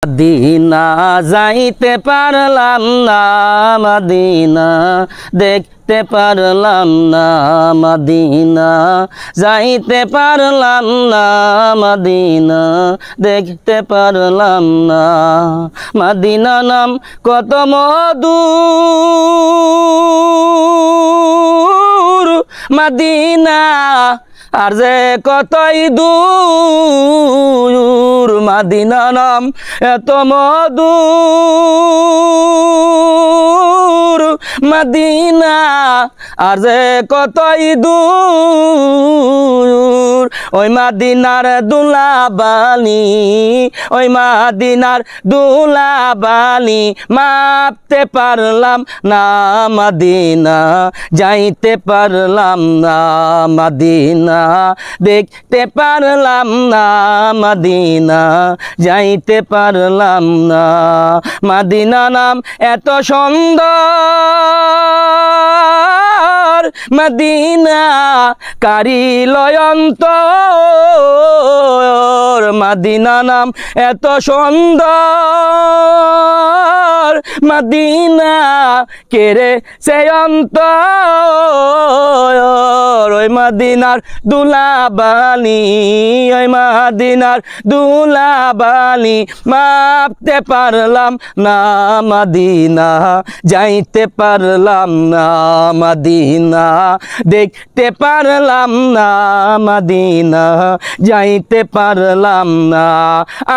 Medina যাইতে পারলাম না, মদিনা দেখতে পারলাম না, মদিনা যাইতে পারলাম না, মদিনা দেখতে পারলাম না। মদিনা নাম কত মধুর, মদিনা আর যে কতই দূর, মদিনা নাম এত মধুর, মদিনা আর যে কতই দূর। ওই মদিনার দুলাবালি, ওই মদিনার দুলাবালি মাপতে পারলাম না, মদিনা যাইতে পারলাম না, মদিনা দেখতে পারলাম না, মদিনা যাইতে পারলাম না। মদিনা নাম এত সুন্দর, মদিনা কারিলয় অন্তর, মদিনা নাম এত সুন্দর, মদিনা কেরে সে অন্তর। ওই মদিনার দুলাবালি, ওই মদিনার দুলাবালি মাপতে পারলাম না, মদিনা যাইতে পারলাম না, মদিনা দেখতে পারলাম না, মদিনা যাইতে পারলাম না।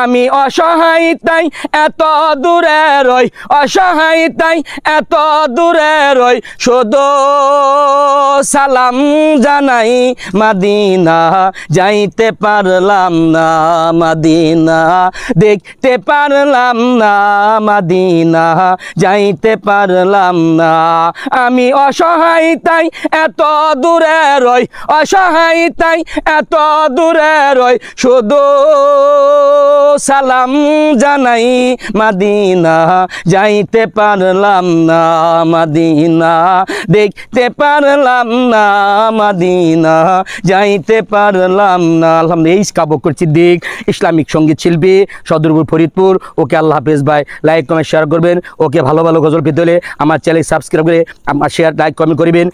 আমি অসহায় তাই এত দূরে রই, অসহায় তাই এত দূরে রই, শুধু সালাম জানাই, মদিনা যাইতে পারলাম না, মদিনা দেখতে পারলাম না, মদিনা যাইতে পারলাম না। আমি অসহায় তাই এত দূরে রই, অসহায় তাই এত দূরে রই, শুধু সালাম জানাই, মদিনা যাইতে পারলাম না, মদিনা দেখতে পারলাম না, মদিনা যাইতে পারলাম না। আলহামদুলিল্লাহ। এই কাব্য করছি দিক ইসলামিক সঙ্গীত শিল্পী সদরপুর ফরিদপুর। ওকে আল্লাহ হাফেজ ভাই। লাইক কমেন্ট শেয়ার করবেন। ওকে ভালো ভালো গজল পেতে হলে আমার চ্যানেল সাবস্ক্রাইব করে আমার শেয়ার লাইক কমেন্ট করবেন।